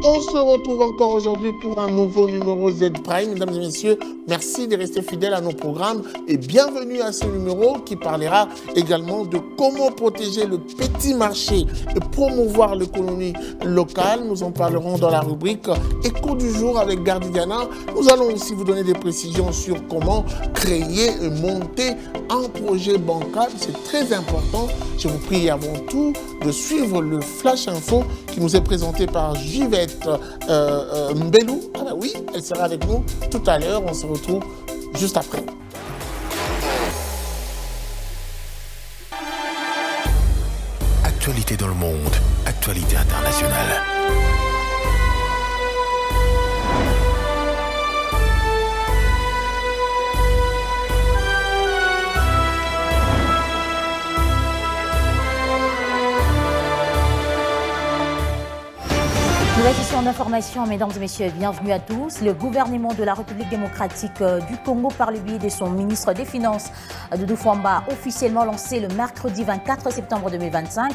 On se retrouve encore aujourd'hui pour un nouveau numéro Z Prime. Mesdames et messieurs, merci de rester fidèles à nos programmes et bienvenue à ce numéro qui parlera également de comment protéger le petit marché et promouvoir l'économie locale. Nous en parlerons dans la rubrique Écho du jour avec Gardidiana. Nous allons aussi vous donner des précisions sur comment créer et monter un projet bancal. C'est très important. Je vous prie avant tout de suivre le Flash Info qui nous est présenté par Givette Mbelou. Ah ben oui, elle sera avec nous tout à l'heure. On se retrouve juste après. Actualité dans le monde, actualité internationale. Nouvelle session d'information, mesdames et messieurs, bienvenue à tous. Le gouvernement de la République démocratique du Congo, par le biais de son ministre des Finances, Doudou Fwamba, a officiellement lancé le mercredi 24 septembre 2025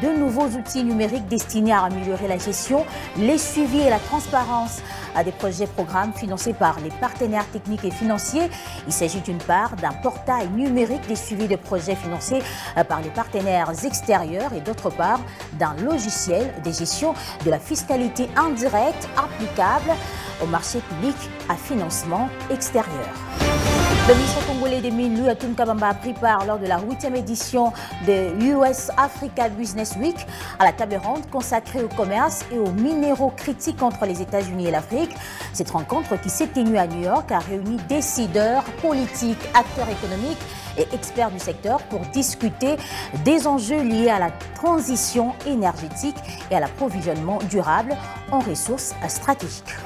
de nouveaux outils numériques destinés à améliorer la gestion, les suivis et la transparence des projets programmes financés par les partenaires techniques et financiers. Il s'agit d'une part d'un portail numérique des suivis de projets financés par les partenaires extérieurs et d'autre part d'un logiciel de gestion de la fiscalité indirecte applicable au marché public à financement extérieur. Le ministre congolais des Mines, Louis Kabamba, a pris part lors de la 8e édition de US Africa Business Week à la table ronde consacrée au commerce et aux minéraux critiques entre les États-Unis et l'Afrique. Cette rencontre qui s'est tenue à New York a réuni décideurs, politiques, acteurs économiques et experts du secteur pour discuter des enjeux liés à la transition énergétique et à l'approvisionnement durable en ressources stratégiques.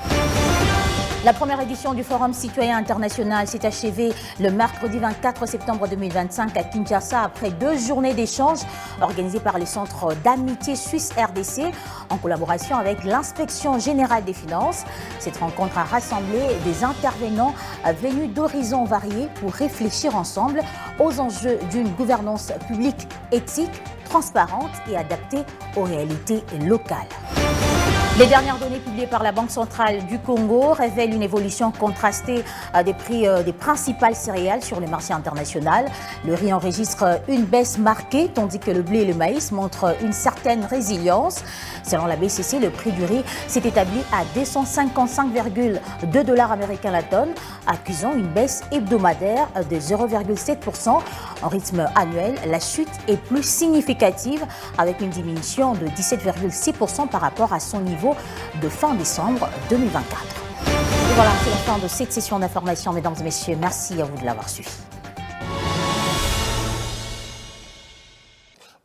La première édition du Forum citoyen international s'est achevée le mercredi 24 septembre 2025 à Kinshasa après 2 journées d'échanges organisées par le Centre d'amitié Suisse-RDC en collaboration avec l'Inspection générale des finances. Cette rencontre a rassemblé des intervenants venus d'horizons variés pour réfléchir ensemble aux enjeux d'une gouvernance publique éthique, transparente et adaptée aux réalités locales. Les dernières données publiées par la Banque centrale du Congo révèlent une évolution contrastée des prix des principales céréales sur le marché international. Le riz enregistre une baisse marquée, tandis que le blé et le maïs montrent une certaine résilience. Selon la BCC, le prix du riz s'est établi à 255,2 $ américains la tonne, accusant une baisse hebdomadaire de 0,7%. En rythme annuel, la chute est plus significative avec une diminution de 17,6% par rapport à son niveau de fin décembre 2024. Et voilà, c'est la fin de cette session d'information, mesdames et messieurs. Merci à vous de l'avoir suivi.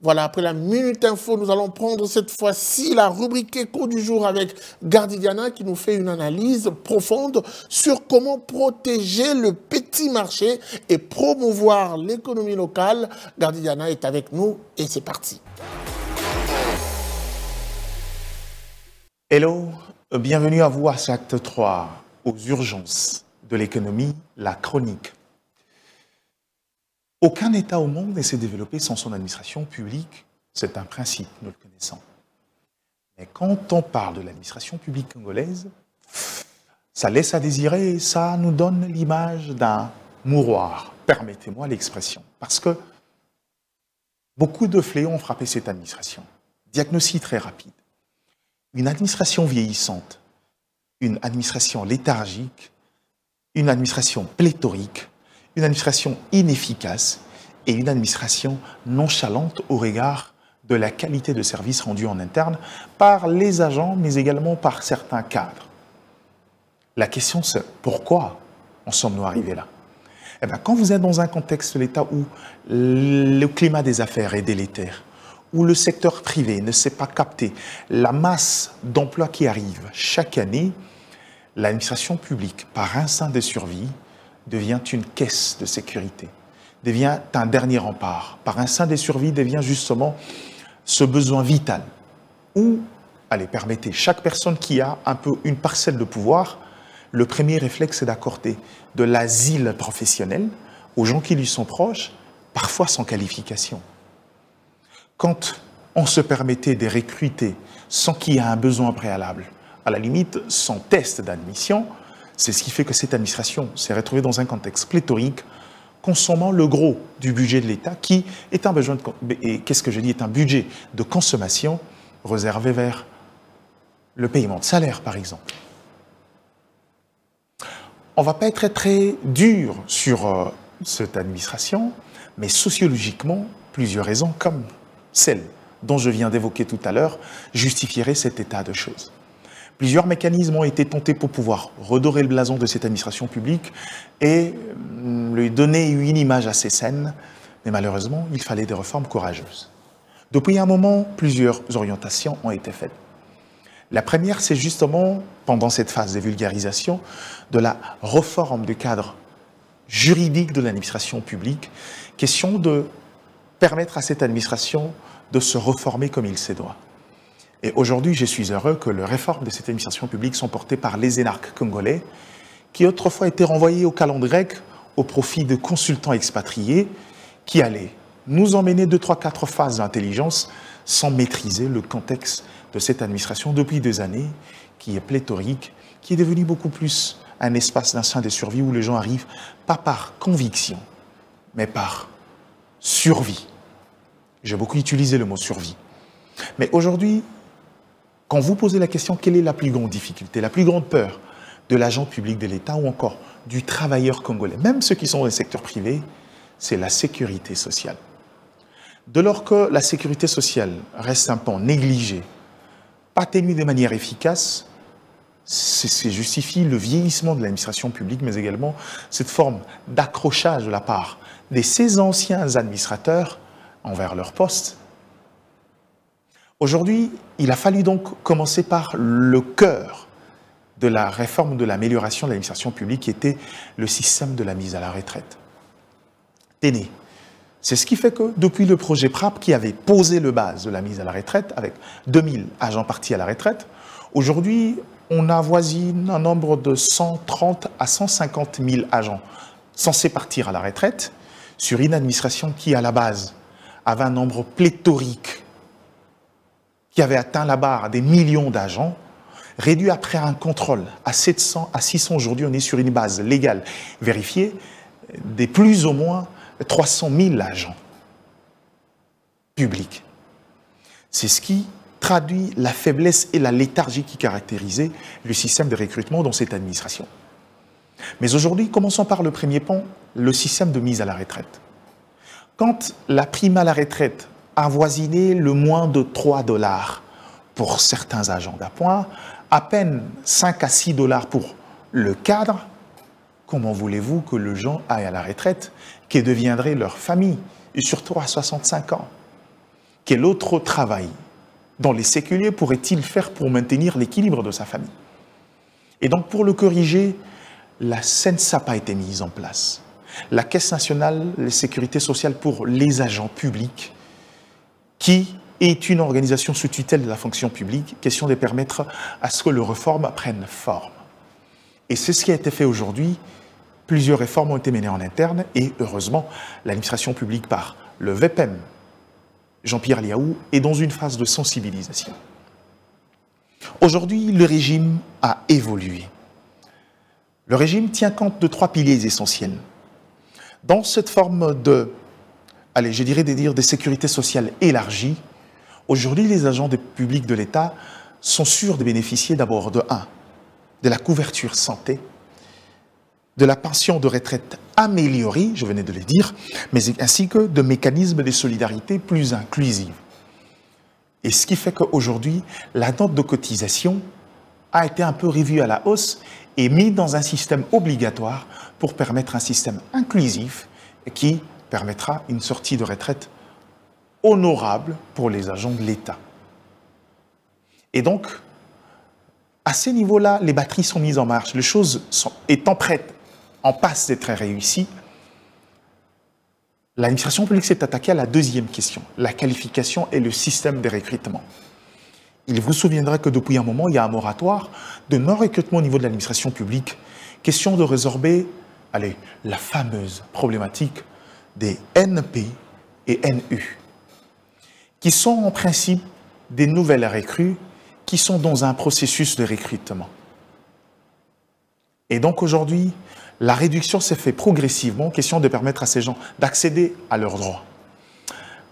Voilà, après la Minute Info, nous allons prendre cette fois-ci la rubrique Écho du jour avec Gardidiana qui nous fait une analyse profonde sur comment protéger le petit marché et promouvoir l'économie locale. Gardidiana est avec nous et c'est parti. Hello, bienvenue à vous à Acte 3, aux urgences de l'économie, la chronique. Aucun État au monde ne s'est développé sans son administration publique, c'est un principe, nous le connaissons. Mais quand on parle de l'administration publique congolaise, ça laisse à désirer, ça nous donne l'image d'un mouroir, permettez-moi l'expression, parce que beaucoup de fléaux ont frappé cette administration. Diagnostic très rapide. Une administration vieillissante, une administration léthargique, une administration pléthorique, une administration inefficace et une administration nonchalante au regard de la qualité de service rendu en interne par les agents, mais également par certains cadres. La question c'est pourquoi en sommes-nous arrivés là? Eh bien, quand vous êtes dans un contexte de l'État où le climat des affaires est délétère, où le secteur privé ne sait pas capter la masse d'emplois qui arrivent chaque année, l'administration publique, par instinct de survie, devient une caisse de sécurité, devient un dernier rempart. Par instinct de survie, devient justement ce besoin vital où, allez, permettez, chaque personne qui a un peu une parcelle de pouvoir, le premier réflexe est d'accorder de l'asile professionnel aux gens qui lui sont proches, parfois sans qualification. Quand on se permettait de recruter sans qu'il y ait un besoin préalable, à la limite sans test d'admission. C'est ce qui fait que cette administration s'est retrouvée dans un contexte pléthorique, consommant le gros du budget de l'État, qui est un besoin est un budget de consommation réservé vers le paiement de salaire, par exemple. On ne va pas être très dur sur cette administration, mais sociologiquement, plusieurs raisons, comme celle dont je viens d'évoquer tout à l'heure, justifieraient cet état de choses. Plusieurs mécanismes ont été tentés pour pouvoir redorer le blason de cette administration publique et lui donner une image assez saine, mais malheureusement, il fallait des réformes courageuses. Depuis un moment, plusieurs orientations ont été faites. La première, c'est justement, pendant cette phase de vulgarisation, de la réforme du cadre juridique de l'administration publique, question de permettre à cette administration de se reformer comme il se doit. Et aujourd'hui, je suis heureux que les réformes de cette administration publique sont portées par les énarques congolais, qui autrefois étaient renvoyés au calendrier grec au profit de consultants expatriés qui allaient nous emmener 2, 3, 4 phases d'intelligence sans maîtriser le contexte de cette administration depuis des années, qui est pléthorique, qui est devenu beaucoup plus un espace d'instinct de survie où les gens arrivent, pas par conviction, mais par survie. J'ai beaucoup utilisé le mot survie. Mais aujourd'hui, quand vous posez la question, quelle est la plus grande difficulté, la plus grande peur de l'agent public de l'État ou encore du travailleur congolais, même ceux qui sont dans le secteur privé, c'est la sécurité sociale. Dès lors que la sécurité sociale reste un pan négligé, pas tenu de manière efficace, c'est justifie le vieillissement de l'administration publique, mais également cette forme d'accrochage de la part de ces anciens administrateurs envers leur poste. Aujourd'hui, il a fallu donc commencer par le cœur de la réforme de l'amélioration de l'administration publique, qui était le système de la mise à la retraite. Téné. C'est ce qui fait que depuis le projet PRAP, qui avait posé le base de la mise à la retraite, avec 2000 agents partis à la retraite, aujourd'hui, on avoisine un nombre de 130 à 150 000 agents censés partir à la retraite sur une administration qui, à la base, avait un nombre pléthorique, qui avait atteint la barre des millions d'agents, réduit après un contrôle à 700 à 600 aujourd'hui, on est sur une base légale vérifiée des plus ou moins 300 000 agents publics. C'est ce qui traduit la faiblesse et la léthargie qui caractérisaient le système de recrutement dans cette administration. Mais aujourd'hui, commençons par le premier pan, le système de mise à la retraite. Quand la prime à la retraite avoisinait le moins de 3 $ pour certains agents d'appoint, à peine 5 à 6 $ pour le cadre, comment voulez-vous que les gens aillent à la retraite, qui deviendrait leur famille, et surtout à 65 ans? Quel autre travail dans les séculiers pourrait-il faire pour maintenir l'équilibre de sa famille? Et donc, pour le corriger, la CNSA n'a pas été mise en place. La Caisse nationale de sécurité sociale pour les agents publics, qui est une organisation sous tutelle de la fonction publique, question de permettre à ce que les réformes prennent forme. Et c'est ce qui a été fait aujourd'hui. Plusieurs réformes ont été menées en interne et, heureusement, l'administration publique par le VPEM, Jean-Pierre Liaou, est dans une phase de sensibilisation. Aujourd'hui, le régime a évolué. Le régime tient compte de 3 piliers essentiels. Dans cette forme de, de sécurité sociale élargie, aujourd'hui, les agents publics de l'État sont sûrs de bénéficier d'abord de la couverture santé, de la pension de retraite améliorée, je venais de le dire, mais ainsi que de mécanismes de solidarité plus inclusifs. Et ce qui fait qu'aujourd'hui, la note de cotisation a été un peu revue à la hausse et mise dans un système obligatoire pour permettre un système inclusif qui permettra une sortie de retraite honorable pour les agents de l'État. Et donc, à ce niveau-là, les batteries sont mises en marche, les choses étant prêtes, en passe d'être réussies. L'administration publique s'est attaquée à la deuxième question, la qualification et le système de recrutement. Il vous souviendra que depuis un moment, il y a un moratoire de non-recrutement au niveau de l'administration publique, question de résorber la fameuse problématique des NP et NU, qui sont en principe des nouvelles recrues qui sont dans un processus de recrutement. Et donc aujourd'hui, la réduction s'est faite progressivement, question de permettre à ces gens d'accéder à leurs droits.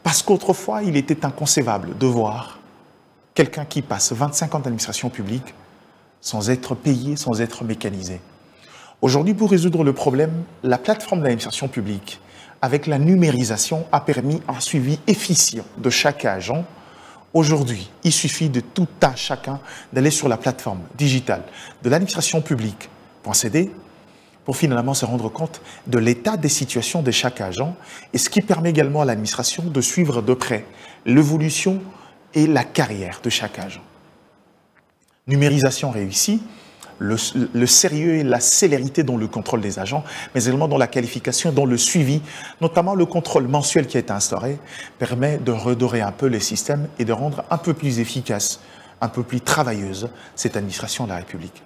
Parce qu'autrefois, il était inconcevable de voir quelqu'un qui passe 25 ans d'administration publique sans être payé, sans être mécanisé. Aujourd'hui, pour résoudre le problème, la plateforme de l'administration publique, avec la numérisation, a permis un suivi efficient de chaque agent. Aujourd'hui, il suffit de tout un chacun d'aller sur la plateforme digitale de l'administration publique.cd pour finalement se rendre compte de l'état des situations de chaque agent, et ce qui permet également à l'administration de suivre de près l'évolution et la carrière de chaque agent. Numérisation réussie, le sérieux et la célérité dans le contrôle des agents, mais également dans la qualification, dans le suivi, notamment le contrôle mensuel qui a été instauré, permet de redorer un peu les systèmes et de rendre un peu plus efficace, un peu plus travailleuse cette administration de la République.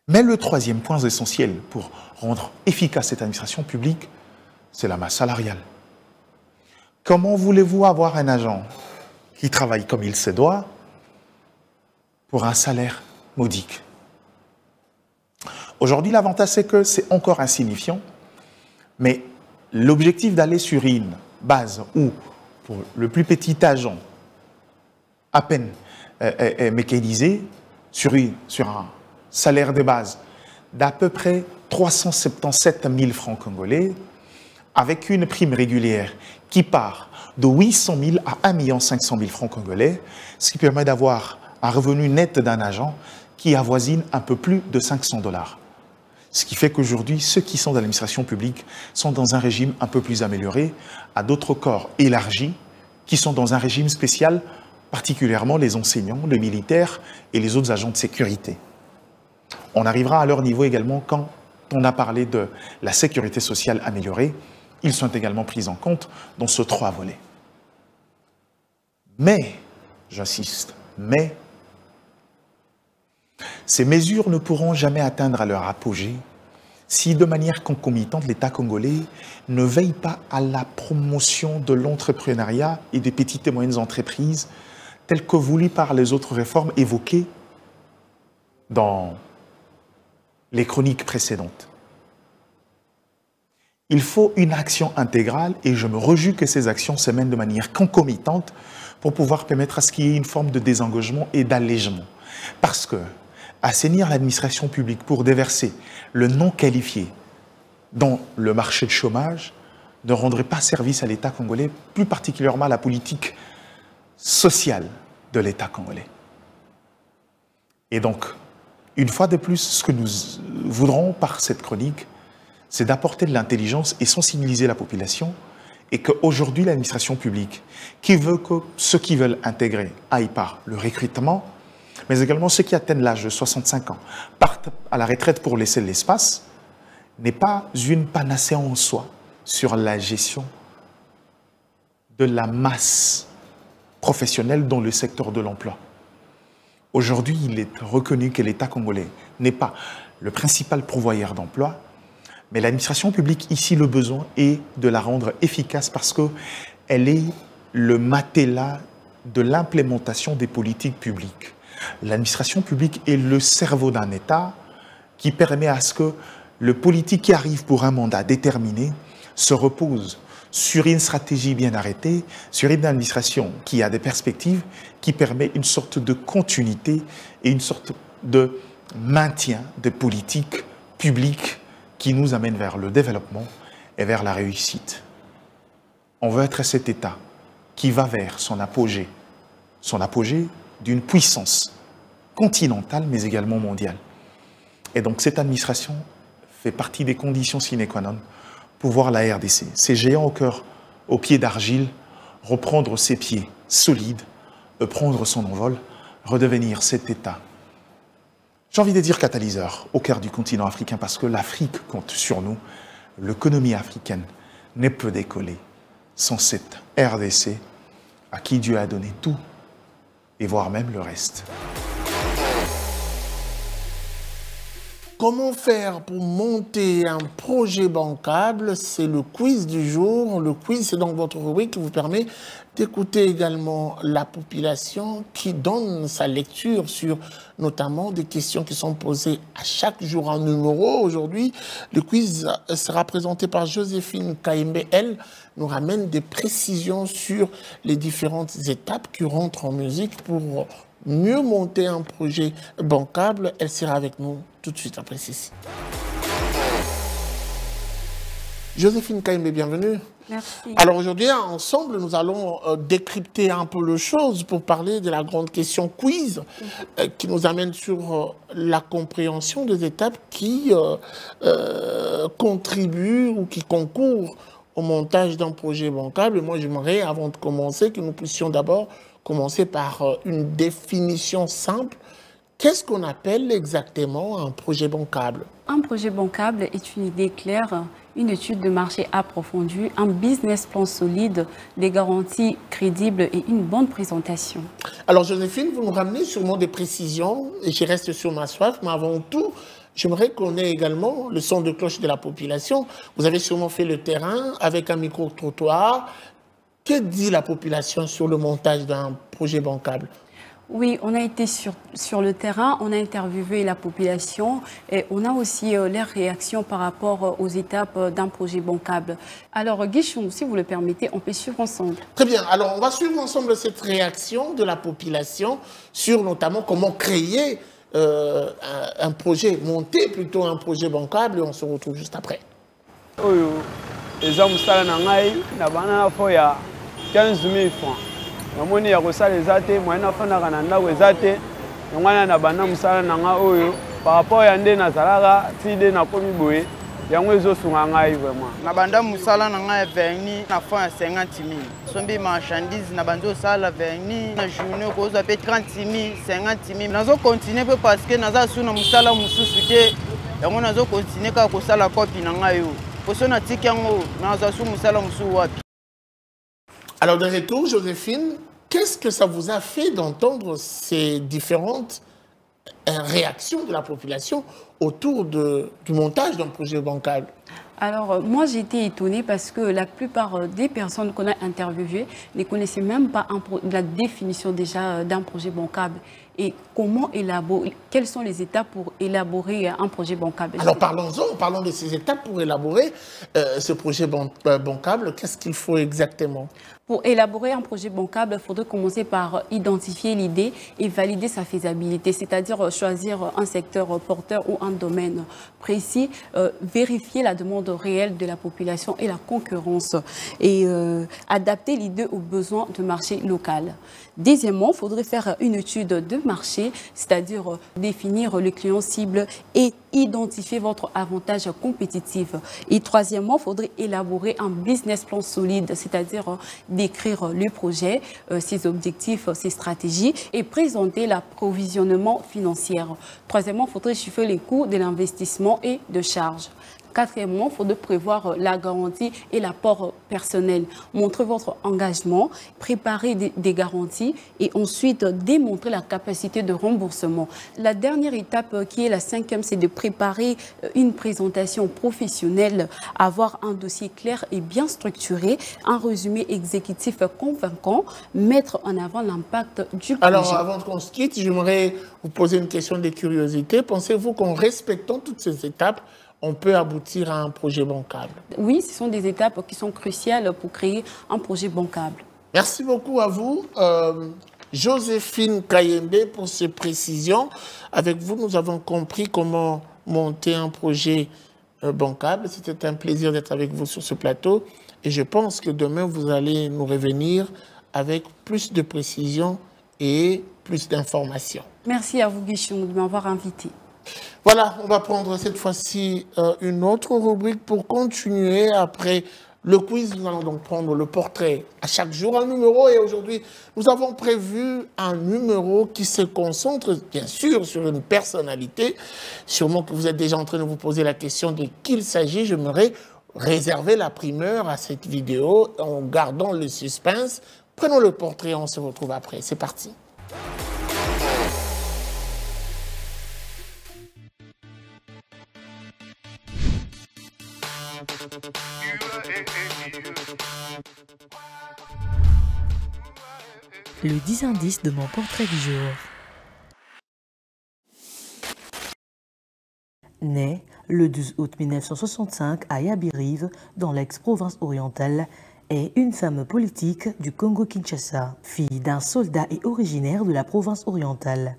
Mais le troisième point essentiel pour rendre efficace cette administration publique, c'est la masse salariale. Comment voulez-vous avoir un agent qui travaille comme il se doit pour un salaire modique? Aujourd'hui, l'avantage, c'est que c'est encore insignifiant, mais l'objectif d'aller sur une base où, pour le plus petit agent, à peine mécanisé, sur un salaire de base d'à peu près 377 000 francs congolais, avec une prime régulière qui part de 800 000 à 1 500 000 francs congolais, ce qui permet d'avoir un revenu net d'un agent qui avoisine un peu plus de 500 $. Ce qui fait qu'aujourd'hui, ceux qui sont dans l'administration publique sont dans un régime un peu plus amélioré, à d'autres corps élargis qui sont dans un régime spécial, particulièrement les enseignants, les militaires et les autres agents de sécurité. On arrivera à leur niveau également quand on a parlé de la sécurité sociale améliorée. Ils sont également pris en compte dans ce 3 volets. Mais, j'insiste, mais ces mesures ne pourront jamais atteindre leur apogée si de manière concomitante l'État congolais ne veille pas à la promotion de l'entrepreneuriat et des petites et moyennes entreprises telles que voulues par les autres réformes évoquées dans les chroniques précédentes. Il faut une action intégrale et je me réjouis que ces actions se mènent de manière concomitante pour pouvoir permettre à ce qu'il y ait une forme de désengagement et d'allègement. Parce que assainir l'administration publique pour déverser le non qualifié dans le marché de chômage ne rendrait pas service à l'État congolais, plus particulièrement à la politique sociale de l'État congolais. Et donc, une fois de plus, ce que nous voudrons par cette chronique, c'est d'apporter de l'intelligence et sensibiliser la population, et qu'aujourd'hui, l'administration publique, qui veut que ceux qui veulent intégrer aillent par le recrutement, mais également ceux qui atteignent l'âge de 65 ans, partent à la retraite pour laisser l'espace, n'est pas une panacée en soi sur la gestion de la masse professionnelle dans le secteur de l'emploi. Aujourd'hui, il est reconnu que l'État congolais n'est pas le principal pourvoyeur d'emploi, mais l'administration publique, ici, le besoin est de la rendre efficace parce qu'elle est le matelas de l'implémentation des politiques publiques. L'administration publique est le cerveau d'un État qui permet à ce que le politique qui arrive pour un mandat déterminé se repose sur une stratégie bien arrêtée, sur une administration qui a des perspectives, qui permet une sorte de continuité et une sorte de maintien de politiques publiques qui nous amène vers le développement et vers la réussite. On veut être cet État qui va vers son apogée d'une puissance continentale mais également mondiale. Et donc cette administration fait partie des conditions sine qua non pour voir la RDC, ces géants au cœur, aux pieds d'argile, reprendre ses pieds solides, prendre son envol, redevenir cet État. J'ai envie de dire catalyseur au cœur du continent africain parce que l'Afrique compte sur nous. L'économie africaine ne peut décoller sans cette RDC à qui Dieu a donné tout et voire même le reste. Comment faire pour monter un projet bancable? C'est le quiz du jour. Le quiz, c'est donc votre rubrique qui vous permet d'écouter également la population qui donne sa lecture sur notamment des questions qui sont posées à chaque jour en numéro. Aujourd'hui, le quiz sera présenté par Joséphine Kayembe. Elle nous ramène des précisions sur les différentes étapes qui rentrent en musique pour mieux monter un projet bancable. Elle sera avec nous tout de suite après ceci. Joséphine Kayembe, bienvenue. Merci. Alors aujourd'hui, ensemble, nous allons décrypter un peu les choses pour parler de la grande question quiz qui nous amène sur la compréhension des étapes qui contribuent ou qui concourent au montage d'un projet bancable. Et moi, j'aimerais, avant de commencer, que nous puissions d'abord commencer par une définition simple. Qu'est-ce qu'on appelle exactement un projet bancable? Un projet bancable est une idée claire, une étude de marché approfondie, un business plan solide, des garanties crédibles et une bonne présentation. Alors Joséphine, vous nous ramenez sûrement des précisions, et je reste sur ma soif, mais avant tout, j'aimerais qu'on ait également le son de cloche de la population. Vous avez sûrement fait le terrain avec un micro-trottoir. Que dit la population sur le montage d'un projet bancable? Oui, on a été sur le terrain, on a interviewé la population et on a aussi leurs réactions par rapport aux étapes d'un projet bancable. Alors Guichon, si vous le permettez, on peut suivre ensemble. Très bien, alors on va suivre ensemble cette réaction de la population sur notamment comment créer un projet, monter plutôt un projet bancable, et on se retrouve juste après. Oyo, eza musala na ngai na bana fo ya 15 000 francs. Namoni ya kosala eza te, moyen afandaka na ndako eza te. Ngwana na bana musala na ngai oyo par rapport ya nde nazalaka ti de nakomi boye yango ezosunga ngai vraiment. Na banda musala na ngai verni na fond ya 50 000. Sombi marchandise na banzo sala verni na journée kozwa pe 30 000, 50 000. Nazo continuer pe parce que naza suna musala mususu te. Yango nazo continuer ka kosala copie na ngai yo. Posona tiki yango naza su musala musu wapi. Alors de retour, Joséphine, qu'est-ce que ça vous a fait d'entendre ces différentes réactions de la population autour du montage d'un projet bancable? Alors, moi, j'ai été étonnée parce que la plupart des personnes qu'on a interviewées ne connaissaient même pas la définition déjà d'un projet bancable. Et comment élaborer, quelles sont les étapes pour élaborer un projet bancable? Alors, parlons-en, parlons de ces étapes pour élaborer ce projet bancable. Qu'est-ce qu'il faut exactement? Pour élaborer un projet bancable, il faudrait commencer par identifier l'idée et valider sa faisabilité, c'est-à-dire choisir un secteur porteur ou un domaine précis, vérifier la demande réelle de la population et la concurrence et adapter l'idée aux besoins du marché local. Deuxièmement, il faudrait faire une étude de marché, c'est-à-dire définir le client cible et identifier votre avantage compétitif. Et troisièmement, il faudrait élaborer un business plan solide, c'est-à-dire décrire le projet, ses objectifs, ses stratégies et présenter l'approvisionnement financier. Troisièmement, il faudrait chiffrer les coûts de l'investissement et de charges. Quatrièmement, il faudrait prévoir la garantie et l'apport personnel. Montrer votre engagement, préparer des garanties et ensuite démontrer la capacité de remboursement. La dernière étape, qui est la cinquième, c'est de préparer une présentation professionnelle, avoir un dossier clair et bien structuré, un résumé exécutif convaincant, mettre en avant l'impact du projet. Alors, avant qu'on se quitte, j'aimerais vous poser une question de curiosité. Pensez-vous qu'en respectant toutes ces étapes, on peut aboutir à un projet bancable? Oui, ce sont des étapes qui sont cruciales pour créer un projet bancable. Merci beaucoup à vous, Joséphine Kayembe, pour ces précisions. Avec vous, nous avons compris comment monter un projet bancable. C'était un plaisir d'être avec vous sur ce plateau. Et je pense que demain, vous allez nous revenir avec plus de précisions et plus d'informations. Merci à vous, Guichon, de m'avoir invité. Voilà, on va prendre cette fois-ci une autre rubrique pour continuer. Après le quiz, nous allons donc prendre le portrait à chaque jour, un numéro. Et aujourd'hui, nous avons prévu un numéro qui se concentre, bien sûr, sur une personnalité. Sûrement que vous êtes déjà en train de vous poser la question de qui il s'agit. J'aimerais réserver la primeur à cette vidéo en gardant le suspense. Prenons le portrait, on se retrouve après. C'est parti. Le 10 indices de mon portrait du jour. Née le 12 août 1965 à Yabirive, dans l'ex-province orientale, est une femme politique du Congo-Kinshasa, fille d'un soldat et originaire de la province orientale.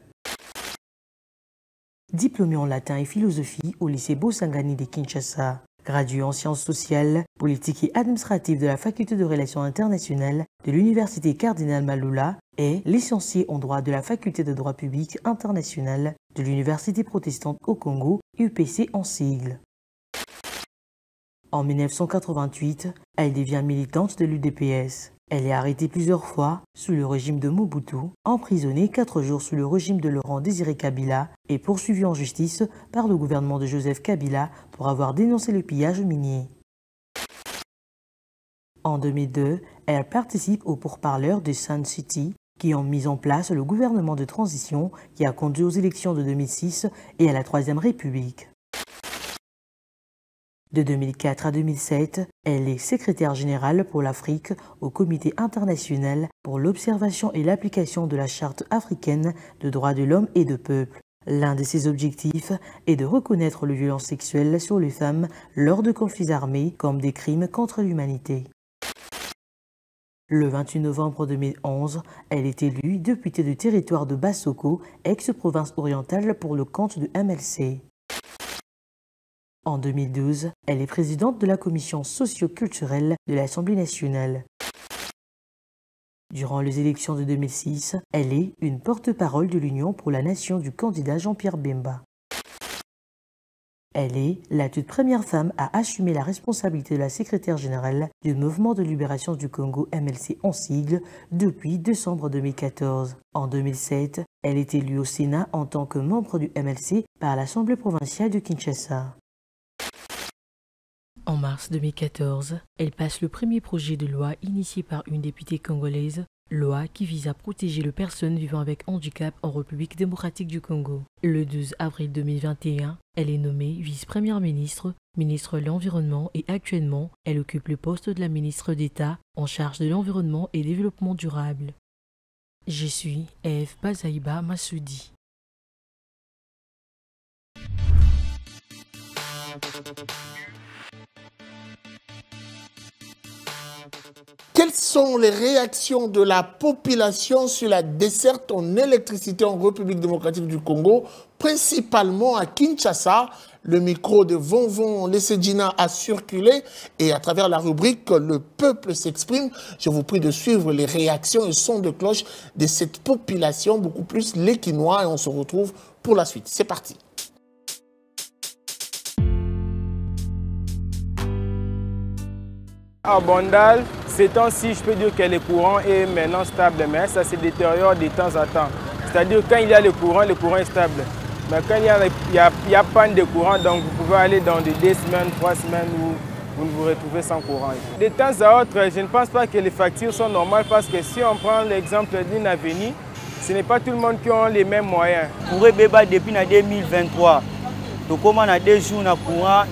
Diplômée en latin et philosophie au lycée Bosangani de Kinshasa, graduée en sciences sociales, politiques et administratives de la faculté de relations internationales de l'université Cardinal Malula et licenciée en droit de la faculté de droit public international de l'université protestante au Congo, UPC en sigle. En 1988, elle devient militante de l'UDPS. Elle est arrêtée plusieurs fois sous le régime de Mobutu, emprisonnée 4 jours sous le régime de Laurent Désiré Kabila et poursuivie en justice par le gouvernement de Joseph Kabila pour avoir dénoncé le pillage minier. En 2002, elle participe aux pourparlers de Sun City qui ont mis en place le gouvernement de transition qui a conduit aux élections de 2006 et à la Troisième République. De 2004 à 2007, elle est secrétaire générale pour l'Afrique au Comité international pour l'observation et l'application de la Charte africaine de droits de l'homme et de peuple. L'un de ses objectifs est de reconnaître les violences sexuelles sur les femmes lors de conflits armés comme des crimes contre l'humanité. Le 28 novembre 2011, elle est élue députée du territoire de Bassoko, ex-province orientale pour le compte du MLC. En 2012, elle est présidente de la commission socio-culturelle de l'Assemblée nationale. Durant les élections de 2006, elle est une porte-parole de l'Union pour la nation du candidat Jean-Pierre Bemba. Elle est la toute première femme à assumer la responsabilité de la secrétaire générale du Mouvement de libération du Congo MLC en sigle depuis décembre 2014. En 2007, elle est élue au Sénat en tant que membre du MLC par l'Assemblée provinciale de Kinshasa. En mars 2014, elle passe le premier projet de loi initié par une députée congolaise, loi qui vise à protéger les personnes vivant avec handicap en République démocratique du Congo. Le 12 avril 2021, elle est nommée vice-première ministre, ministre de l'Environnement et actuellement, elle occupe le poste de la ministre d'État en charge de l'environnement et développement durable. Je suis Eve Bazaïba Massoudi. Quelles sont les réactions de la population sur la desserte en électricité en République démocratique du Congo, principalement à Kinshasa? Le micro de Vonvon Lessedjina a circulé et à travers la rubrique « Le peuple s'exprime », je vous prie de suivre les réactions et sons de cloche de cette population, beaucoup plus les Quinois, et on se retrouve pour la suite. C'est parti. À Bandal, ces temps-ci, je peux dire que le courant est maintenant stable, mais ça se détériore de temps en temps. C'est-à-dire quand il y a le courant est stable. Mais quand il y a panne de courant, donc vous pouvez aller dans 2 semaines, 3 semaines où vous vous retrouvez sans courant. De temps à autre, je ne pense pas que les factures sont normales parce que si on prend l'exemple d'une avenue, ce n'est pas tout le monde qui a les mêmes moyens. Pour Beba depuis 2023. Donc, comme on a 2 jours de courant,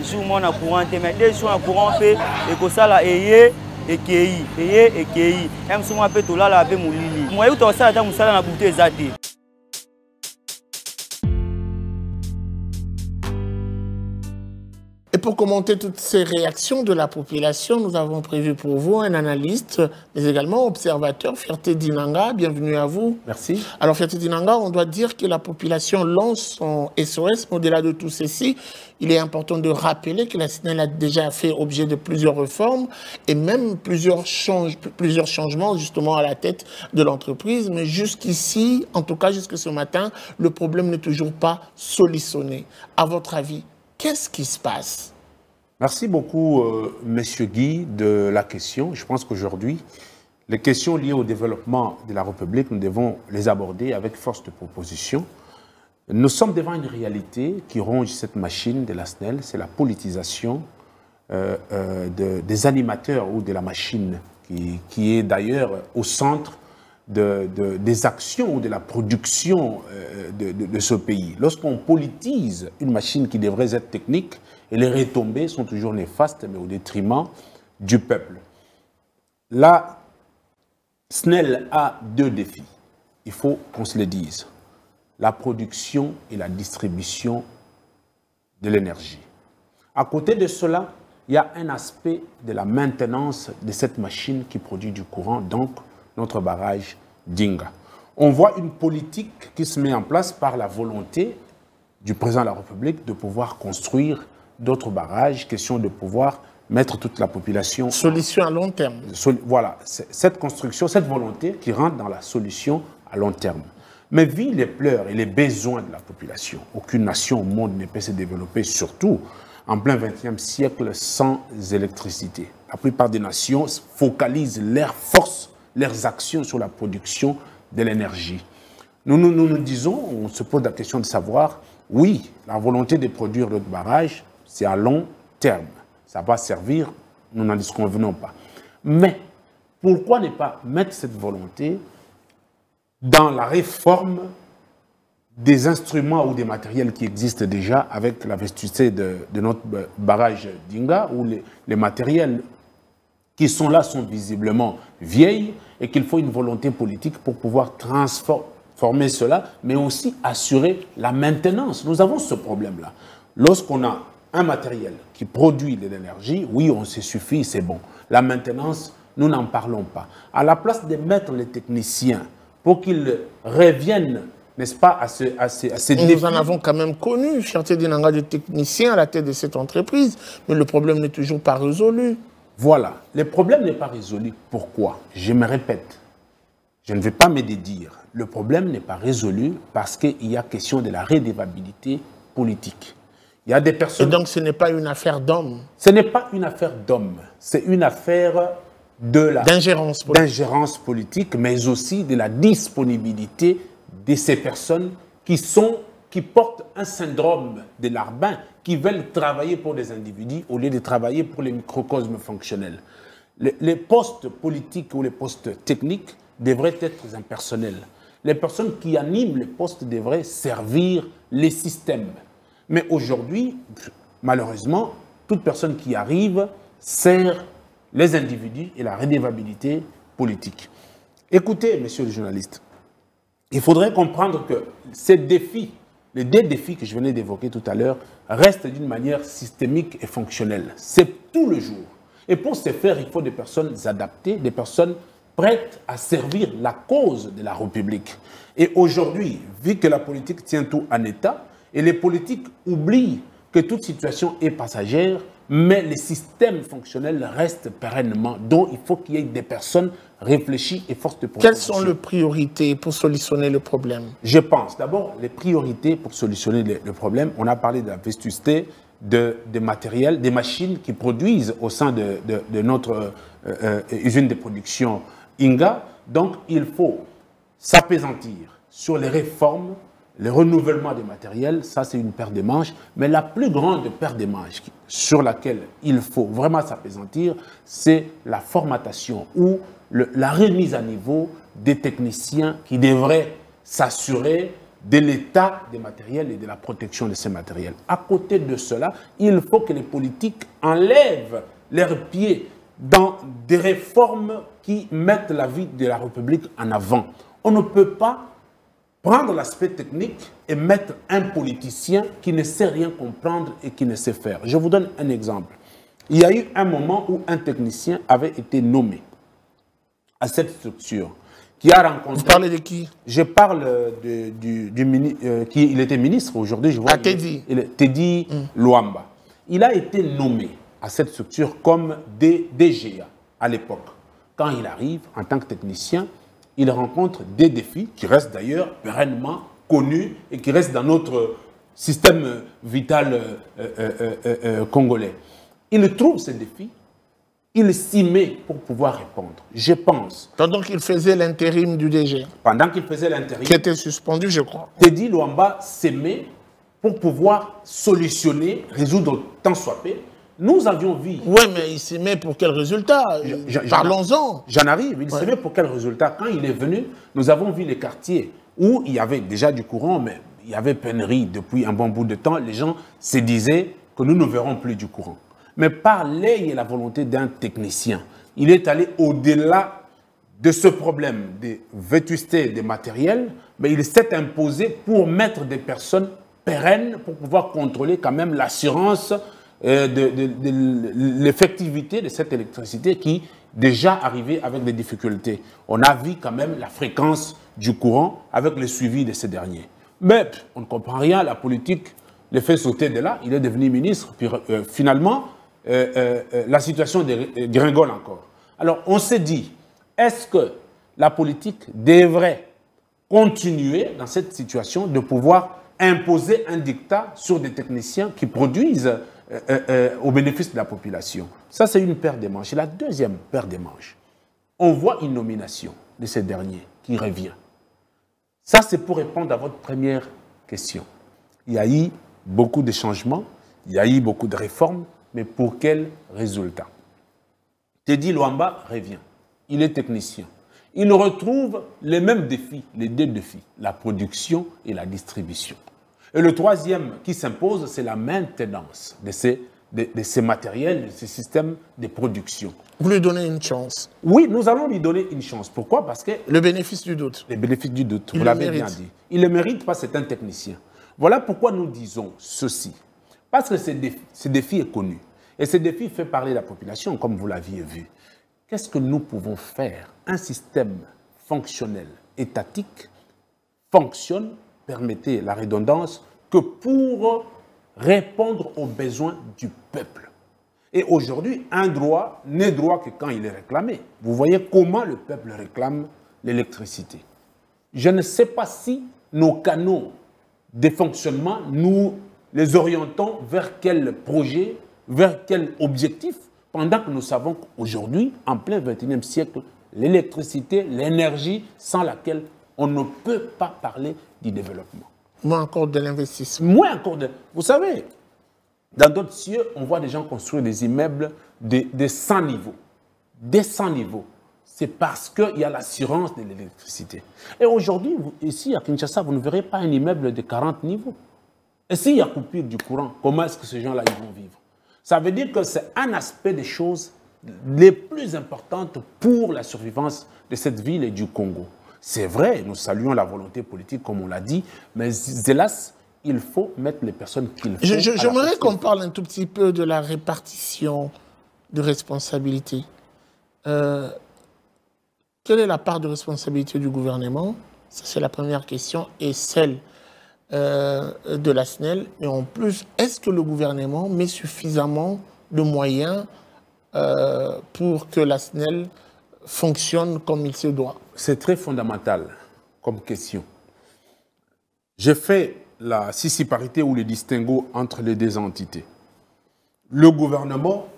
mais 2 jours de courant, et que ça là, et même si on peut tout là, la paix moulili. Moi, je suis ça, je suis là, je suis Et pour commenter toutes ces réactions de la population, nous avons prévu pour vous un analyste, mais également observateur, Fierté Dinanga. Bienvenue à vous. Merci. Alors, Fierté Dinanga, on doit dire que la population lance son SOS. Au-delà de tout ceci, il est important de rappeler que la SNEL a déjà fait objet de plusieurs réformes et même plusieurs changements justement à la tête de l'entreprise. Mais jusqu'ici, en tout cas jusque ce matin, le problème n'est toujours pas solutionné. À votre avis, qu'est-ce qui se passe? Merci beaucoup, Monsieur Guy, de la question. Je pense qu'aujourd'hui, les questions liées au développement de la République, nous devons les aborder avec force de proposition. Nous sommes devant une réalité qui ronge cette machine de la SNEL, c'est la politisation des animateurs ou de la machine, qui est d'ailleurs au centre des actions ou de la production de ce pays. Lorsqu'on politise une machine qui devrait être technique, et les retombées sont toujours néfastes, mais au détriment du peuple. La SNEL a deux défis. Il faut qu'on se le dise. La production et la distribution de l'énergie. À côté de cela, il y a un aspect de la maintenance de cette machine qui produit du courant, donc notre barrage d'Inga. On voit une politique qui se met en place par la volonté du président de la République de pouvoir construire d'autres barrages, question de pouvoir mettre toute la population... Solution à long terme. Voilà, cette construction, cette volonté qui rentre dans la solution à long terme. Mais vu les pleurs et les besoins de la population, aucune nation au monde ne peut se développer, surtout en plein XXe siècle, sans électricité. La plupart des nations focalisent leurs forces, leurs actions sur la production de l'énergie. Nous disons, on se pose la question de savoir, oui, la volonté de produire d'autres barrages, c'est à long terme. Ça va servir, nous n'en disconvenons pas. Mais pourquoi ne pas mettre cette volonté dans la réforme des instruments ou des matériels qui existent déjà avec la vestusté de notre barrage d'Inga, où les matériels qui sont là sont visiblement vieilles et qu'il faut une volonté politique pour pouvoir transformer cela, mais aussi assurer la maintenance. Nous avons ce problème-là. Lorsqu'on a un matériel qui produit de l'énergie, oui, on se suffit, c'est bon. La maintenance, nous n'en parlons pas. À la place de mettre les techniciens pour qu'ils reviennent, n'est-ce pas, à ces défis. Nous en avons quand même connu, Fierté Dinanga, des techniciens à la tête de cette entreprise, mais le problème n'est toujours pas résolu. Voilà, le problème n'est pas résolu. Pourquoi? Je me répète, je ne vais pas me dédire. Le problème n'est pas résolu parce qu'il y a question de la redevabilité politique. Il y a des personnes... Et donc ce n'est pas une affaire d'hommes? Ce n'est pas une affaire d'hommes, c'est une affaire d'ingérence politique, mais aussi de la disponibilité de ces personnes qui portent un syndrome de Larbin, qui veulent travailler pour des individus au lieu de travailler pour les microcosmes fonctionnels. Les postes politiques ou les postes techniques devraient être impersonnels. Les personnes qui animent les postes devraient servir les systèmes. Mais aujourd'hui, malheureusement, toute personne qui arrive sert les individus et la redevabilité politique. Écoutez, monsieur le journaliste, il faudrait comprendre que ces défis, les deux défis que je venais d'évoquer tout à l'heure, restent d'une manière systémique et fonctionnelle. C'est tout le jour. Et pour ce faire, il faut des personnes adaptées, des personnes prêtes à servir la cause de la République. Et aujourd'hui, vu que la politique tient tout en état, et les politiques oublient que toute situation est passagère, mais les systèmes fonctionnels restent pérennement. Donc, il faut qu'il y ait des personnes réfléchies et fortes de proposition. Quelles sont les priorités pour solutionner le problème? Je pense, d'abord, les priorités pour solutionner le problème, on a parlé de la vestusté, des matériels, des machines qui produisent au sein de notre usine de production Inga. Donc, il faut s'apaisantir sur les réformes, le renouvellement des matériels, ça c'est une paire de manches, mais la plus grande paire de manches sur laquelle il faut vraiment s'apaisantir, c'est la formatation ou la remise à niveau des techniciens qui devraient s'assurer de l'état des matériels et de la protection de ces matériels. À côté de cela, il faut que les politiques enlèvent leurs pieds dans des réformes qui mettent la vie de la République en avant. On ne peut pas prendre l'aspect technique et mettre un politicien qui ne sait rien comprendre et qui ne sait faire. Je vous donne un exemple. Il y a eu un moment où un technicien avait été nommé à cette structure, qui a rencontré... Vous parlez de qui? Je parle du ministre, il était ministre aujourd'hui, je vois. Teddy Luamba. Il a été nommé à cette structure comme DGA à l'époque. Quand il arrive en tant que technicien, il rencontre des défis qui restent d'ailleurs pérennement connus et qui restent dans notre système vital congolais. Il trouve ces défis, il s'y met pour pouvoir répondre. Je pense. Pendant qu'il faisait l'intérim du DG. Pendant qu'il faisait l'intérim. Qui était suspendu, je crois. Teddy Luamba s'y met pour pouvoir solutionner, résoudre tant soit peu Nous avions vu... Oui, mais il s'est mis pour quel résultat? Parlons-en. J'en arrive. Il s'est mis pour quel résultat? Quand il est venu, nous avons vu les quartiers où il y avait déjà du courant, mais il y avait pénurie depuis un bon bout de temps. Les gens se disaient que nous ne verrons plus du courant. Mais par l'œil et la volonté d'un technicien, il est allé au-delà de ce problème de vétusté des matériels, mais il s'est imposé pour mettre des personnes pérennes pour pouvoir contrôler quand même l'assurance de l'effectivité de cette électricité qui déjà arrivait avec des difficultés. On a vu quand même la fréquence du courant avec le suivi de ces derniers. Mais on ne comprend rien, la politique le fait sauter de là, il est devenu ministre, puis finalement, la situation gringole encore. Alors on s'est dit, est-ce que la politique devrait continuer dans cette situation de pouvoir imposer un dictat sur des techniciens qui produisent au bénéfice de la population? Ça, c'est une paire de manches. Et la deuxième paire de manches, on voit une nomination de ces derniers qui revient. Ça, c'est pour répondre à votre première question. Il y a eu beaucoup de changements, il y a eu beaucoup de réformes, mais pour quel résultat? Teddy Luamba revient. Il est technicien. Il retrouve les mêmes défis, les deux défis, la production et la distribution. Et le troisième qui s'impose, c'est la maintenance de ces matériels, de ces systèmes de production. Vous lui donnez une chance? Oui, nous allons lui donner une chance. Pourquoi? Parce que... Le bénéfice du doute. Le bénéfice du doute, vous l'avez bien dit. Il le mérite parce que c'est un technicien. Voilà pourquoi nous disons ceci. Parce que ce défi est connu. Et ce défi fait parler la population, comme vous l'aviez vu. Qu'est-ce que nous pouvons faire? Un système fonctionnel, étatique, fonctionne, permettez la redondance, que pour répondre aux besoins du peuple. Et aujourd'hui, un droit n'est droit que quand il est réclamé. Vous voyez comment le peuple réclame l'électricité. Je ne sais pas si nos canaux de fonctionnement, nous les orientons vers quel projet, vers quel objectif, pendant que nous savons qu'aujourd'hui, en plein XXIe siècle, l'électricité, l'énergie, sans laquelle on ne peut pas parler du développement. Moins encore de l'investissement. Moins encore de... Vous savez, dans d'autres cieux, on voit des gens construire des immeubles de 100 niveaux. Des 100 niveaux. C'est parce qu'il y a l'assurance de l'électricité. Et aujourd'hui, ici à Kinshasa, vous ne verrez pas un immeuble de 40 niveaux. Et s'il y a coupure du courant, comment est-ce que ces gens-là vont vivre? Ça veut dire que c'est un aspect des choses les plus importantes pour la survivance de cette ville et du Congo. C'est vrai, nous saluons la volonté politique, comme on l'a dit, mais hélas, il faut mettre les personnes qu'il faut. J'aimerais qu'on parle un tout petit peu de la répartition de responsabilités. Quelle est la part de responsabilité du gouvernement? Ça, c'est la première question. Et celle de la SNEL. Et en plus, est-ce que le gouvernement met suffisamment de moyens pour que la SNEL fonctionne comme il se doit? C'est très fondamental comme question. J'ai fait la sissiparité ou le distinguo entre les deux entités. Le gouvernement,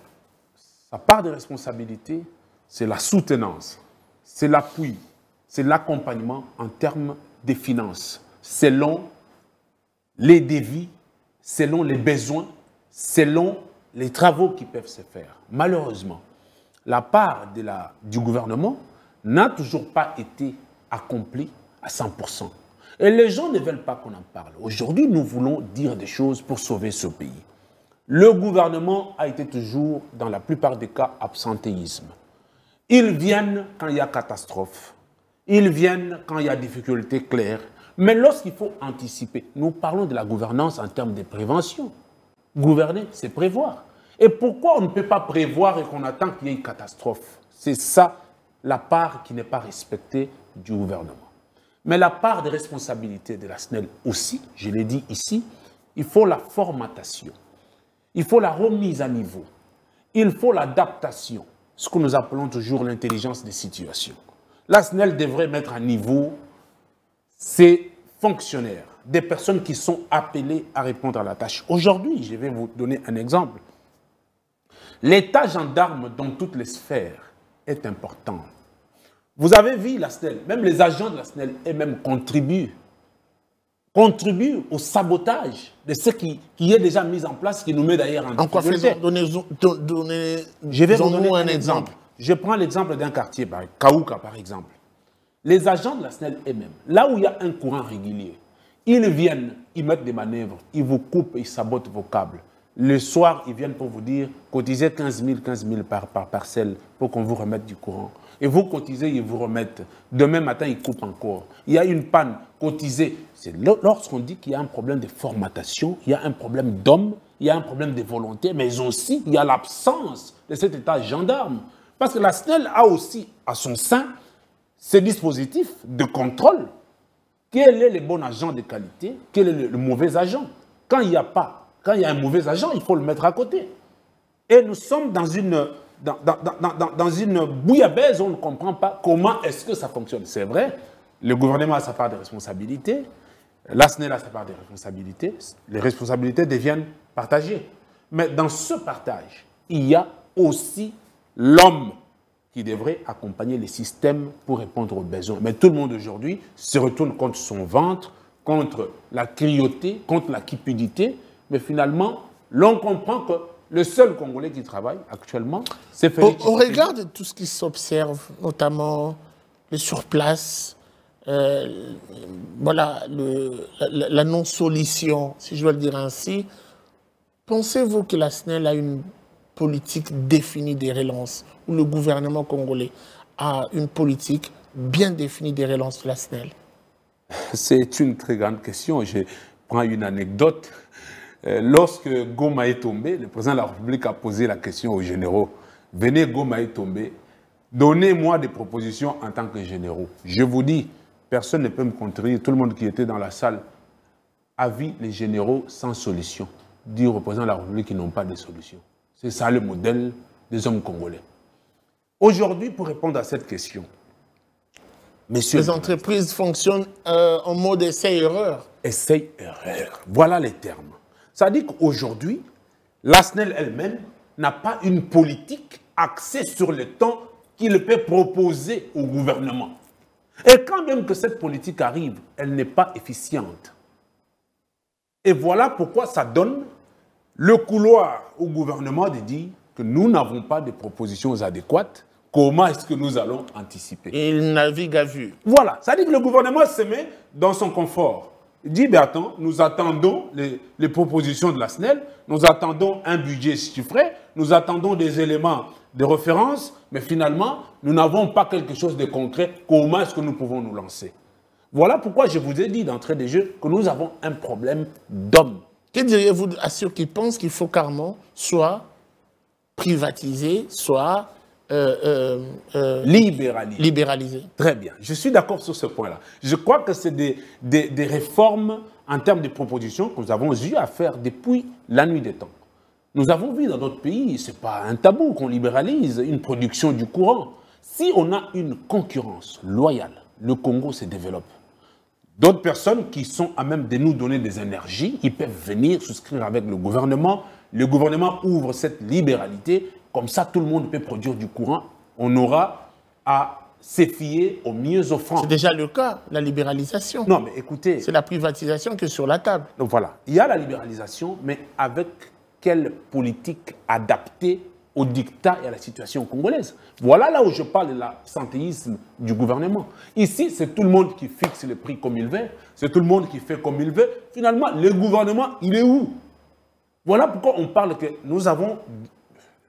sa part de responsabilité, c'est la soutenance, c'est l'appui, c'est l'accompagnement en termes de finances, selon les défis, selon les besoins, selon les travaux qui peuvent se faire. Malheureusement, la part du gouvernement n'a toujours pas été accomplie à 100%. Et les gens ne veulent pas qu'on en parle. Aujourd'hui, nous voulons dire des choses pour sauver ce pays. Le gouvernement a été toujours, dans la plupart des cas, absentéisme. Ils viennent quand il y a catastrophe. Ils viennent quand il y a difficulté claire. Mais lorsqu'il faut anticiper, nous parlons de la gouvernance en termes de prévention. Gouverner, c'est prévoir. Et pourquoi on ne peut pas prévoir et qu'on attend qu'il y ait une catastrophe? C'est ça, la part qui n'est pas respectée du gouvernement. Mais la part de responsabilité de la SNEL aussi, je l'ai dit ici, il faut la formatation, il faut la remise à niveau, il faut l'adaptation, ce que nous appelons toujours l'intelligence des situations. La SNEL devrait mettre à niveau ses fonctionnaires, des personnes qui sont appelées à répondre à la tâche. Aujourd'hui, je vais vous donner un exemple. L'état gendarme dans toutes les sphères est important. Vous avez vu la SNEL, même les agents de la SNEL eux-mêmes contribuent contribue au sabotage de ce qui est déjà mis en place, qui nous met d'ailleurs en difficulté. Je vais vous donner un exemple. Je prends l'exemple d'un quartier, Kaouka par exemple. Les agents de la SNEL eux-mêmes, là où il y a un courant régulier, ils viennent, ils mettent des manœuvres, ils vous coupent, ils sabotent vos câbles. Le soir, ils viennent pour vous dire, cotisez 15 000 par parcelle pour qu'on vous remette du courant. Et vous cotisez, ils vous remettent. Demain matin, ils coupent encore. Il y a une panne, cotisez. C'est lorsqu'on dit qu'il y a un problème de formatation, il y a un problème d'hommes, il y a un problème de volonté, mais aussi il y a l'absence de cet état gendarme. Parce que la SNEL a aussi à son sein ce dispositif de contrôle. Quel est le bon agent de qualité? Quel est le mauvais agent? Quand il y a un mauvais agent, il faut le mettre à côté. Et nous sommes dans une bouillabaisse où on ne comprend pas comment est-ce que ça fonctionne. C'est vrai, le gouvernement a sa part de responsabilité, la SNEL a sa part de responsabilité, les responsabilités deviennent partagées. Mais dans ce partage, il y a aussi l'homme qui devrait accompagner les systèmes pour répondre aux besoins. Mais tout le monde aujourd'hui se retourne contre son ventre, contre la cruauté, contre la cupidité. Mais finalement, l'on comprend que le seul Congolais qui travaille actuellement, c'est Félix. Au regard de tout ce qui s'observe, notamment le surplace, voilà, la non-solution, si je dois le dire ainsi, pensez-vous que la SNEL a une politique définie des relances, ou le gouvernement congolais a une politique bien définie des relances de la SNEL? C'est une très grande question. Je prends une anecdote. Lorsque Goma est tombé, le président de la République a posé la question aux généraux. Venez, Goma est tombé, donnez-moi des propositions en tant que généraux. Je vous dis, personne ne peut me contredire, tout le monde qui était dans la salle a vu les généraux sans solution, dit aux présidents de la République qu'ils n'ont pas de solution. C'est ça le modèle des hommes congolais. Aujourd'hui, pour répondre à cette question, messieurs, les entreprises fonctionnent en mode essai-erreur. Essai-erreur, voilà les termes. Ça dit qu'aujourd'hui, la SNEL elle-même n'a pas une politique axée sur le temps qu'il peut proposer au gouvernement. Et quand même que cette politique arrive, elle n'est pas efficiente. Et voilà pourquoi ça donne le couloir au gouvernement de dire que nous n'avons pas de propositions adéquates. Comment est-ce que nous allons anticiper? Et il navigue à vue. Voilà, ça dit que le gouvernement se met dans son confort. Il dit, ben attends, nous attendons les propositions de la SNEL, nous attendons un budget chiffré, nous attendons des éléments de référence, mais finalement, nous n'avons pas quelque chose de concret. Comment est-ce que nous pouvons nous lancer? Voilà pourquoi je vous ai dit d'entrée de jeu que nous avons un problème d'hommes. Que diriez-vous à ceux qui pensent qu'il faut carrément soit privatiser, soit libéraliser? Très bien, je suis d'accord sur ce point-là. Je crois que c'est des réformes en termes de propositions que nous avons eu à faire depuis la nuit des temps. Nous avons vu dans d'autres pays, ce n'est pas un tabou qu'on libéralise une production du courant. Si on a une concurrence loyale, le Congo se développe. D'autres personnes qui sont à même de nous donner des énergies, ils peuvent venir souscrire avec le gouvernement. Le gouvernement ouvre cette libéralité. Comme ça, tout le monde peut produire du courant. On aura à se fier aux mieux offrants. C'est déjà le cas, la libéralisation. Non, mais écoutez... C'est la privatisation qui est sur la table. Donc voilà, il y a la libéralisation, mais avec quelle politique adaptée au dictat et à la situation congolaise? Voilà là où je parle de l'absentéisme du gouvernement. Ici, c'est tout le monde qui fixe le prix comme il veut, c'est tout le monde qui fait comme il veut. Finalement, le gouvernement, il est où? Voilà pourquoi on parle que nous avons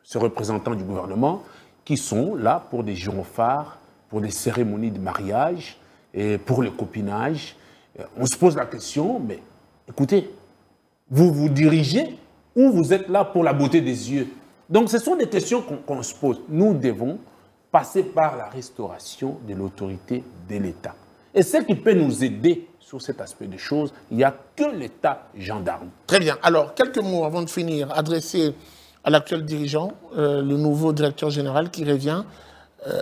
ces représentants du gouvernement qui sont là pour des gyrophares, pour des cérémonies de mariage et pour le copinage. On se pose la question, mais écoutez, vous vous dirigez ou vous êtes là pour la beauté des yeux? Donc ce sont des questions qu'on se pose. Nous devons passer par la restauration de l'autorité de l'État. Et ce qui peut nous aider sur cet aspect des choses, il n'y a que l'État gendarme. Très bien. Alors, quelques mots avant de finir, adressés à l'actuel dirigeant, le nouveau directeur général qui revient.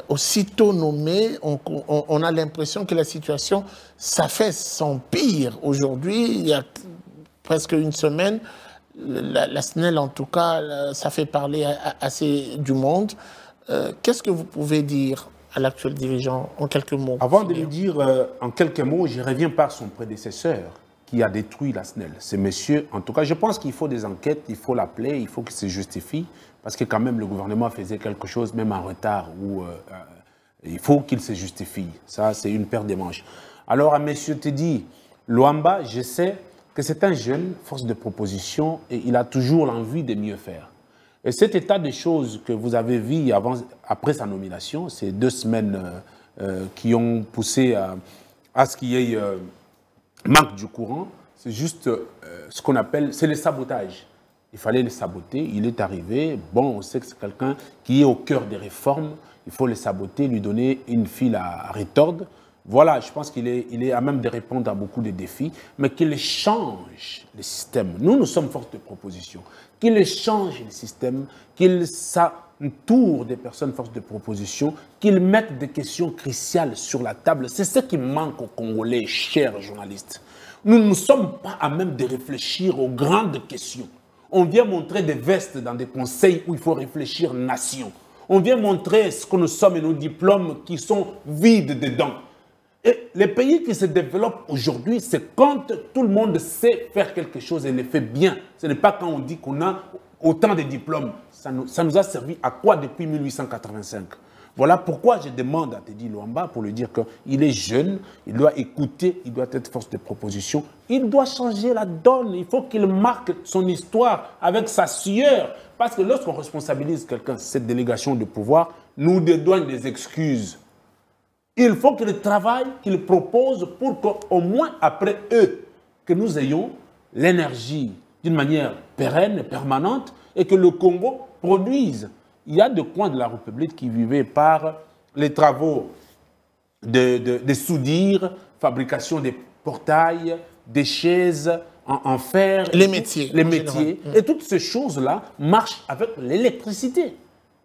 Aussitôt nommé, on a l'impression que la situation s'affaisse, s'empire. Aujourd'hui, il y a presque une semaine, la SNEL, en tout cas, ça fait parler assez du monde. Qu'est-ce que vous pouvez dire à l'actuel dirigeant en quelques mots? Avant de le dire en quelques mots, je reviens par son prédécesseur, qui a détruit la SNEL. Ce monsieur, en tout cas, je pense qu'il faut des enquêtes, il faut l'appeler, il faut qu'il se justifie, parce que quand même le gouvernement faisait quelque chose, même en retard, où il faut qu'il se justifie. Ça, c'est une paire de manches. Alors, à monsieur Teddy Luamba, je sais que c'est un jeune, force de proposition, et il a toujours l'envie de mieux faire. Et cet état de choses que vous avez vu après sa nomination, ces 2 semaines qui ont poussé à ce qu'il y ait manque du courant, c'est juste ce qu'on appelle, c'est le sabotage. Il fallait le saboter, il est arrivé, bon, on sait que c'est quelqu'un qui est au cœur des réformes, il faut le saboter, lui donner une file à retordre. Voilà, je pense qu'il est à même de répondre à beaucoup de défis, mais qu'il change le système. Nous sommes force de proposition. Qu'il change le système, qu'il s'entoure des personnes force de proposition, qu'il mette des questions cruciales sur la table. C'est ce qui manque aux Congolais, chers journalistes. Nous ne sommes pas à même de réfléchir aux grandes questions. On vient montrer des vestes dans des conseils où il faut réfléchir nation. On vient montrer ce que nous sommes et nos diplômes qui sont vides dedans. Et les pays qui se développent aujourd'hui, c'est quand tout le monde sait faire quelque chose et le fait bien. Ce n'est pas quand on dit qu'on a autant de diplômes. Ça nous a servi à quoi depuis 1885? Voilà pourquoi je demande à Teddy Luamba pour lui dire qu'il est jeune, il doit écouter, il doit être force de proposition, il doit changer la donne, il faut qu'il marque son histoire avec sa sueur. Parce que lorsqu'on responsabilise quelqu'un, cette délégation de pouvoir nous dédouane des excuses. Il faut qu'il travaille, qu'il propose pour qu'au moins après eux, que nous ayons l'énergie d'une manière pérenne, permanente, et que le Congo produise. Il y a des coins de la République qui vivaient par les travaux de soudure, fabrication des portails, des chaises en fer. Les métiers. Les métiers. Et toutes ces choses-là marchent avec l'électricité.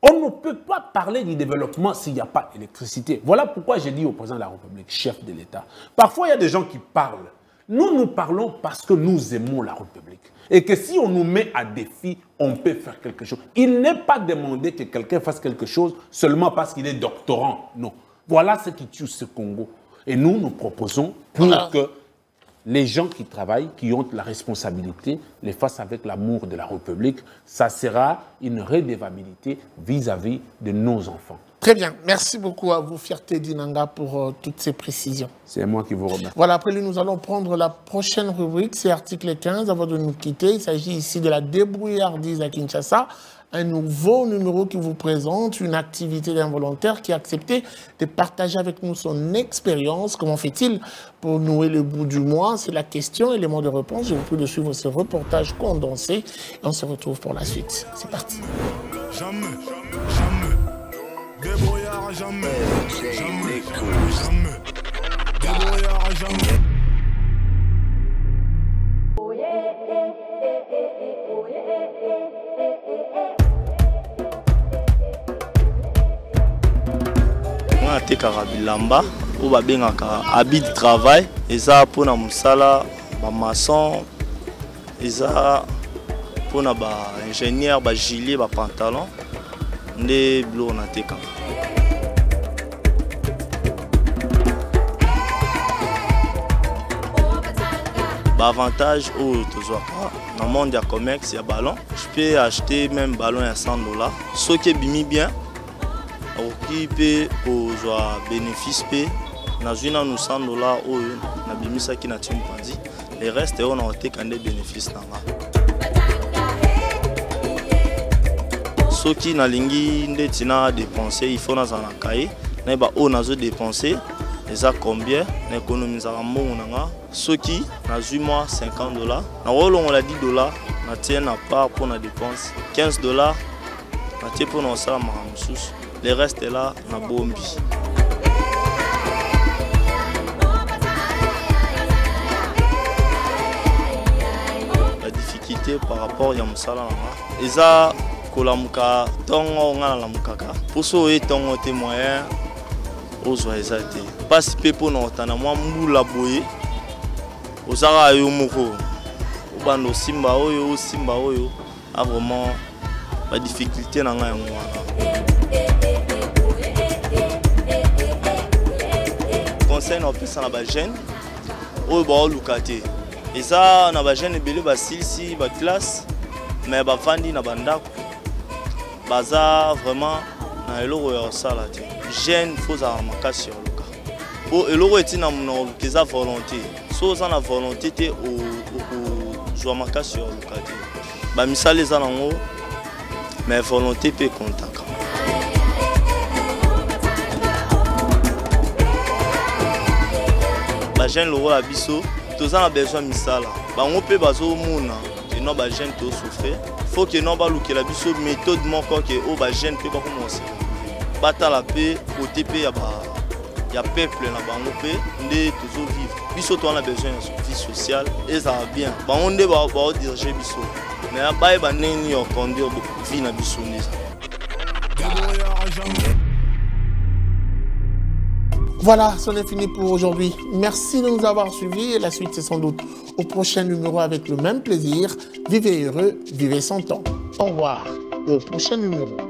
On ne peut pas parler du développement s'il n'y a pas d'électricité. Voilà pourquoi j'ai dit au président de la République, chef de l'État, parfois il y a des gens qui parlent. Nous parlons parce que nous aimons la République. Et que si on nous met à défi, on peut faire quelque chose. Il n'est pas demandé que quelqu'un fasse quelque chose seulement parce qu'il est doctorant. Non. Voilà ce qui tue ce Congo. Et nous proposons pour que les gens qui travaillent, qui ont la responsabilité, les fassent avec l'amour de la République. Ça sera une redevabilité vis-à-vis de nos enfants. Très bien. Merci beaucoup à vous, Fierté Dinanga, pour toutes ces précisions. C'est moi qui vous remercie. Voilà, après lui, nous allons prendre la prochaine rubrique, c'est article 15, avant de nous quitter. Il s'agit ici de la débrouillardise à Kinshasa. Un nouveau numéro qui vous présente une activité d'un volontaire qui a accepté de partager avec nous son expérience. Comment fait-il pour nouer le bout du mois? C'est la question, élément de réponse. Je vous prie de suivre ce reportage condensé et on se retrouve pour la suite. C'est parti. Jamais, débrouillard jamais, débrouillard jamais. Tekaka bilamba oyo babengaka habit de travail eza mpona mosala bamaçon eza mpona baingénieur bagilet bapantalon nde biloko natekaka. Bavantage oyo tozwaka na monde ya commerce ya ballon, je peux acheter même ballon ya $100 soki ebimi bien. Oki pe ozwa bénéfice pe nazwi nanu $100 oyo nabimisaki na timu panzi le reste oyo naoteka nde bénéfice nanga. Soki nalingi ndeti na dépenser il faut nazala na kaye nayeba oyo nazo dépenser eza combien na économisaka mbongo nanga. Soki nazwi mwa $50 nakolongola $10 natie na part mpo na dépense $15 natie mpo na osala makambo mosusu. Le reste est là, na bombi. La difficulté par rapport à Moussala, eza kolamuka tongo nga la mukaka. Pour so e tongo te moyen ozwa ezate. Pas pepo na otana mwa mbula boye. Ozara yo moko. Obando simba oyo a vraiment la difficulté na nga yango wana. Conseil na opesa na ba jeune oyo ba luka te eza na ba jeune ebele basilisi ba classe mais bavandi na bandako baza vraiment na eloko ya kosala te jeune faut za makasi ya luka po eloko etina monoko eza volonté so oza na volonté te ozwa makasi ya luka te bamisala eza nango mais volonté mpe kontaka bajeune lokola biso toza na besoin misala bango mpe bazomona ke no bajeune tosouffre faut ke no balukela biso méthode moko ke oyo bajeune mpe bakomonse batala mpe kote mpe ya peuple na bango mpe nde tozovivre biso toza na besoin ya vie sociale ezala bien bango nde baodirige biso mais bayeba ndenge nini ya conduire vie na biso nde Voilà, c'en est fini pour aujourd'hui. Merci de nous avoir suivis et la suite c'est sans doute au prochain numéro avec le même plaisir. Vivez heureux, vivez sans temps. Au revoir et au prochain numéro.